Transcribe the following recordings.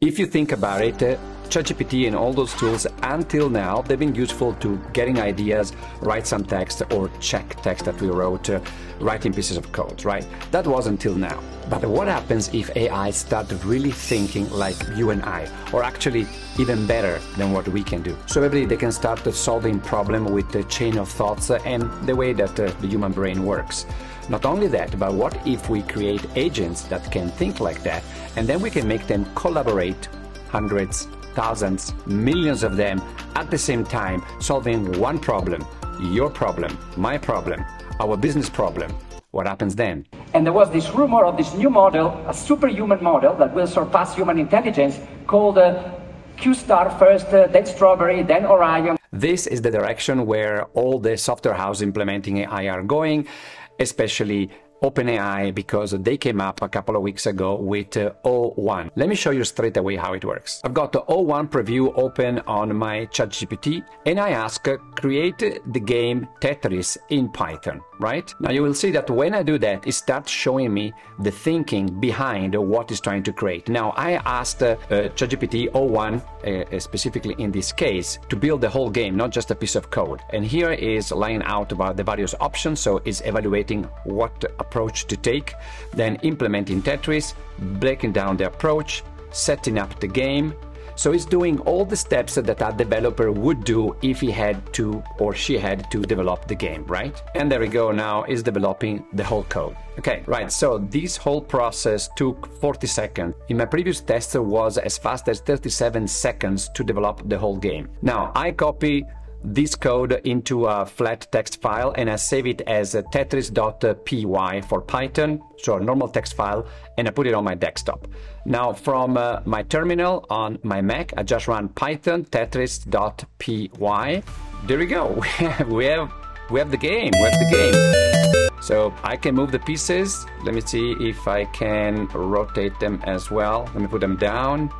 If you think about it, ChatGPT and all those tools, until now, they've been useful to getting ideas, write some text, or check text that we wrote, writing pieces of code, right? That was until now. But what happens if AI started really thinking like you and I, or actually even better than what we can do? So maybe they can start solving problem with the chain of thoughts and the way that the human brain works. Not only that, but what if we create agents that can think like that, and then we can make them collaborate, hundreds, thousands, millions of them at the same time, solving one problem, your problem, my problem, our business problem. What happens then? And there was this rumor of this new model, a superhuman model that will surpass human intelligence, called Q-Star first, then Strawberry, then Orion. This is the direction where all the software houses implementing AI are going, especially OpenAI, because they came up a couple of weeks ago with O1. Let me show you straight away how it works. I've got the O1 preview open on my ChatGPT, and I ask, create the game Tetris in Python, right? Now you will see that when I do that, it starts showing me the thinking behind what it's trying to create. Now I asked ChatGPT O1, specifically in this case, to build the whole game, not just a piece of code. And here is laying out about the various options, so it's evaluating what approach to take, then implementing Tetris, breaking down the approach, setting up the game. So it's doing all the steps that a developer would do if he had to or she had to develop the game, right? And there we go, now it's developing the whole code. Okay, right, so this whole process took 40 seconds. In my previous test, it was as fast as 37 seconds to develop the whole game. Now, I copy this code into a flat text file and I save it as a tetris.py for Python, so a normal text file, and I put it on my desktop. Now from my terminal on my Mac, I just run python tetris.py. There we go. we have the game. So I can move the pieces. Let me see if I can rotate them as well. Let me put them down,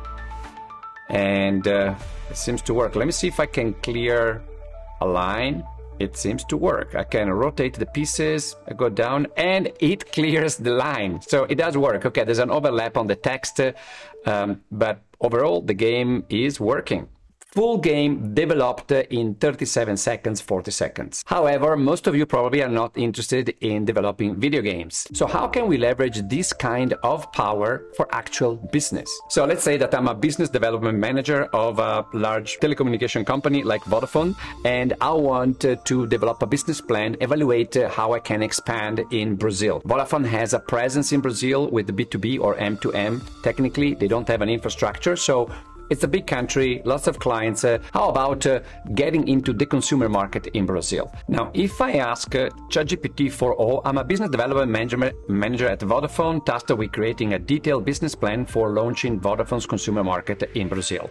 and it seems to work. Let me see if I can clear a line. It seems to work. I can rotate the pieces, I go down, and it clears the line. So it does work. Okay, there's an overlap on the text, but overall the game is working. Full game developed in 37 seconds, 40 seconds. However, most of you probably are not interested in developing video games. So how can we leverage this kind of power for actual business? So let's say that I'm a business development manager of a large telecommunication company like Vodafone, and I want to develop a business plan, evaluate how I can expand in Brazil. Vodafone has a presence in Brazil with the B2B or M2M. Technically, they don't have an infrastructure, so it's a big country, lots of clients. How about getting into the consumer market in Brazil? Now, if I ask ChatGPT 4o, I'm a business development manager at Vodafone, tasked with creating a detailed business plan for launching Vodafone's consumer market in Brazil.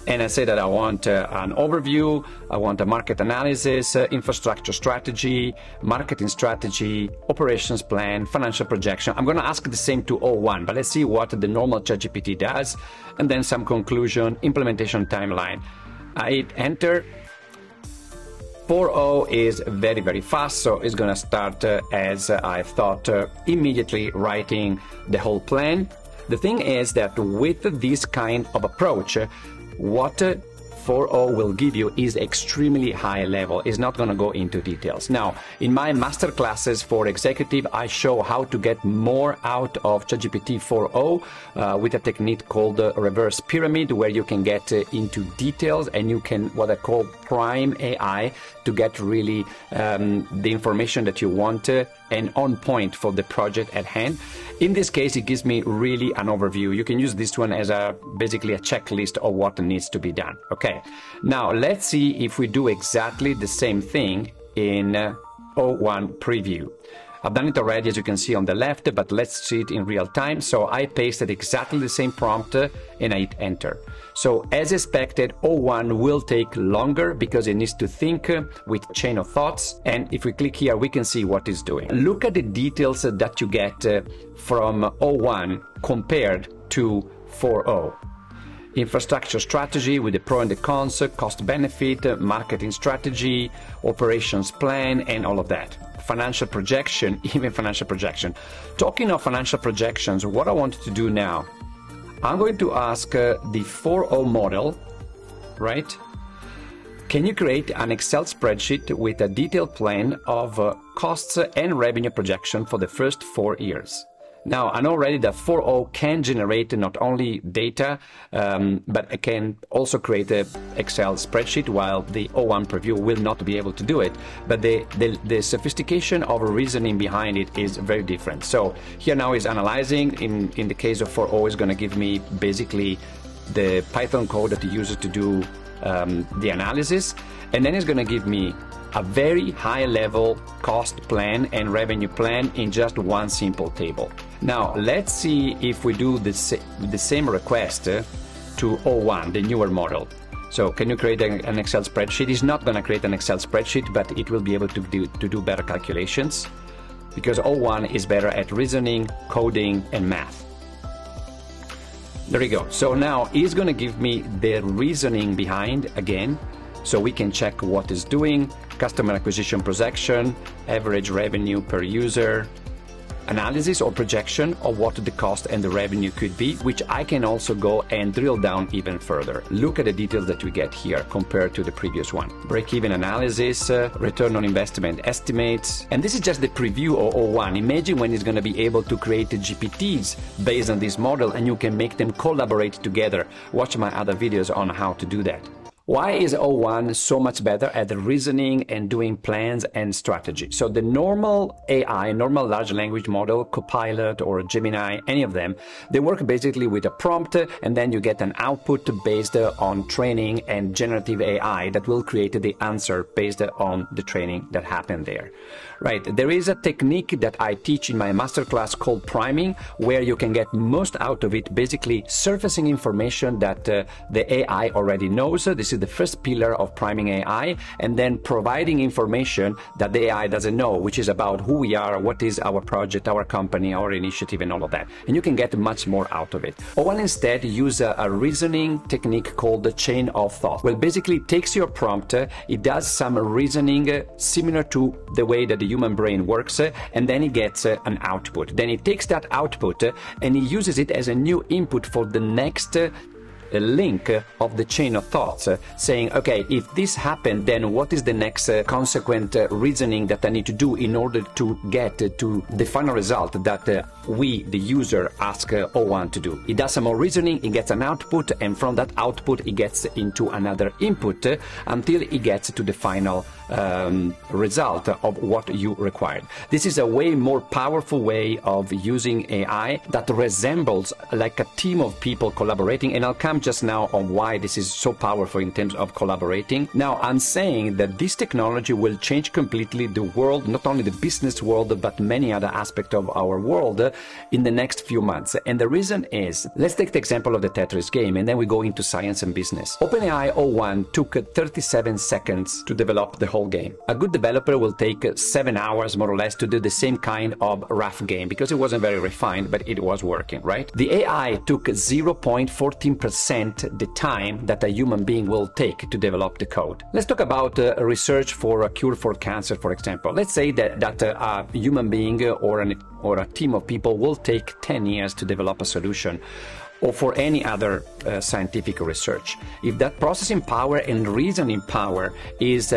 And I say that I want an overview, I want a market analysis, infrastructure strategy, marketing strategy, operations plan, financial projection. I'm going to ask the same to O1, but let's see what the normal ChatGPT does, and then some conclusion, implementation timeline. I hit enter. 4.0 is very, very fast, so it's going to start as I thought, immediately writing the whole plan. The thing is that with this kind of approach, what 4.0 will give you is extremely high level. It's not going to go into details. Now, in my master classes for executive, I show how to get more out of ChatGPT 4.0 with a technique called reverse pyramid, where you can get into details and you can what I call prime AI to get really the information that you want and on point for the project at hand. In this case, it gives me really an overview. You can use this one as basically a checklist of what needs to be done. Okay, now let's see if we do exactly the same thing in O1 preview. I've done it already, as you can see on the left, but let's see it in real time. So I pasted exactly the same prompt and I hit enter. So as expected, O1 will take longer because it needs to think with chain of thoughts. And if we click here, we can see what it's doing. Look at the details that you get from O1 compared to 4.0. Infrastructure strategy with the pro and the cons, cost benefit, marketing strategy, operations plan, and all of that. Financial projection, even financial projection. Talking of financial projections, what I want to do now, I'm going to ask the 4O model, right? Can you create an Excel spreadsheet with a detailed plan of costs and revenue projection for the first 4 years? Now, I know already that 4O can generate not only data, but it can also create an Excel spreadsheet, while the O1 preview will not be able to do it. But the sophistication of reasoning behind it is very different. So here now is analyzing. In the case of 4O, is going to give me basically the Python code that it uses to do the analysis, and then it's going to give me a very high-level cost plan and revenue plan in just one simple table. Now, let's see if we do the same request to O1, the newer model. So, can you create an Excel spreadsheet? It's not going to create an Excel spreadsheet, but it will be able to do better calculations, because O1 is better at reasoning, coding, and math. There you go. So now it's going to give me the reasoning behind again, so we can check what it's doing: customer acquisition projection, average revenue per user, analysis or projection of what the cost and the revenue could be, which I can also go and drill down even further. Look at the details that we get here compared to the previous one. Break-even analysis, return on investment estimates, and this is just the preview of O1. Imagine when it's going to be able to create GPTs based on this model, and you can make them collaborate together. Watch my other videos on how to do that. Why is O1 so much better at the reasoning and doing plans and strategy? So the normal AI, normal large language model, Copilot or Gemini, any of them, they work basically with a prompt, and then you get an output based on training and generative AI that will create the answer based on the training that happened there. Right, there is a technique that I teach in my masterclass called priming, where you can get most out of it, basically surfacing information that the AI already knows. This is the first pillar of priming AI, and then providing information that the AI doesn't know, which is about who we are, what is our project, our company, our initiative, and all of that. And you can get much more out of it. O1 instead use a reasoning technique called the chain of thought. Well, basically it takes your prompt, it does some reasoning similar to the way that the human brain works, and then it gets an output. Then it takes that output and it uses it as a new input for the next link of the chain of thoughts, saying, okay, if this happened, then what is the next consequent reasoning that I need to do in order to get to the final result that we, the user, ask O1 to do. It does some more reasoning, it gets an output, and from that output it gets into another input until it gets to the final result of what you required. This is a way more powerful way of using AI that resembles like a team of people collaborating, and I'll come just now on why this is so powerful in terms of collaborating. Now, I'm saying that this technology will change completely the world, not only the business world, but many other aspects of our world in the next few months. And the reason is, let's take the example of the Tetris game, and then we go into science and business. OpenAI O1 took 37 seconds to develop the whole game. A good developer will take 7 hours more or less to do the same kind of rough game, because it wasn't very refined, but it was working, right? The AI took 0.14% the time that a human being will take to develop the code. Let's talk about research for a cure for cancer, for example. Let's say that a human being or a team of people will take 10 years to develop a solution, or for any other scientific research. If that processing power and reasoning power is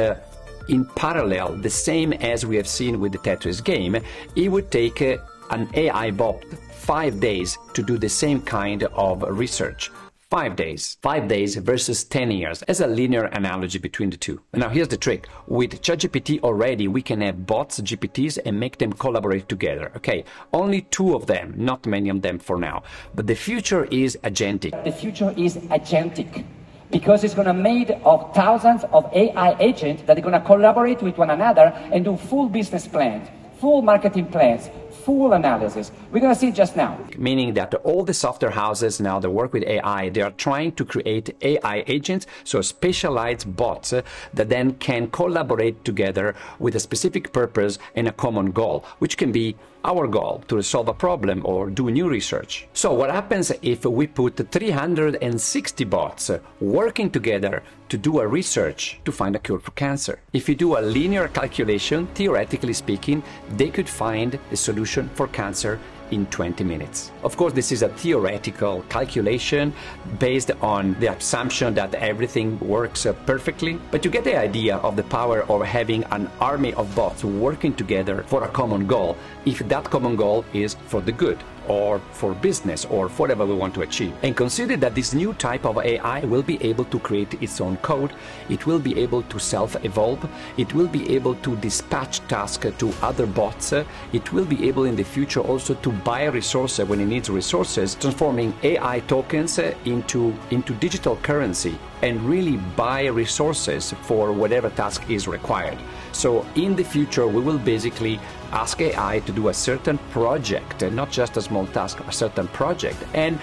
in parallel, the same as we have seen with the Tetris game, it would take an AI bot 5 days to do the same kind of research. 5 days. 5 days versus 10 years as a linear analogy between the two. Now here's the trick. With ChatGPT already, we can have bots, GPTs, and make them collaborate together. Okay, only 2 of them, not many of them for now. But the future is agentic. The future is agentic, because it's going to be made of thousands of AI agents that are going to collaborate with one another and do full business plans, full marketing plans, full analysis. We're going to see it just now. Meaning that all the software houses now that work with AI, they are trying to create AI agents, so specialized bots that then can collaborate together with a specific purpose and a common goal, which can be our goal to solve a problem or do new research. So what happens if we put 360 bots working together to do a research to find a cure for cancer? If you do a linear calculation, theoretically speaking, they could find a solution for cancer in 20 minutes. Of course, this is a theoretical calculation based on the assumption that everything works perfectly, but you get the idea of the power of having an army of bots working together for a common goal, if that common goal is for the good, or for business, or for whatever we want to achieve. And consider that this new type of AI will be able to create its own code, it will be able to self-evolve, it will be able to dispatch tasks to other bots, it will be able in the future also to buy resources when it needs resources, transforming AI tokens into digital currency and really buy resources for whatever task is required. So in the future, we will basically ask AI to do a certain project, and not just a small task, a certain project. And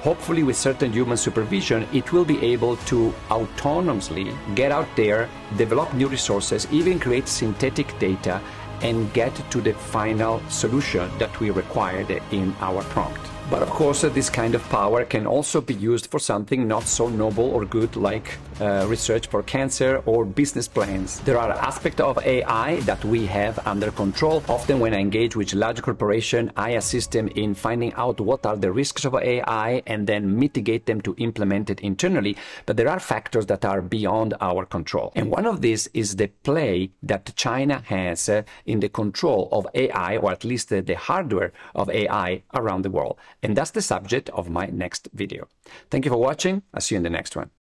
hopefully with certain human supervision, it will be able to autonomously get out there, develop new resources, even create synthetic data, and get to the final solution that we required in our prompt. But of course, this kind of power can also be used for something not so noble or good like research for cancer or business plans. There are aspects of AI that we have under control. Often when I engage with large corporations, I assist them in finding out what are the risks of AI and then mitigate them to implement it internally. But there are factors that are beyond our control. And one of these is the play that China has in the control of AI, or at least the hardware of AI around the world. And that's the subject of my next video. Thank you for watching. I'll see you in the next one.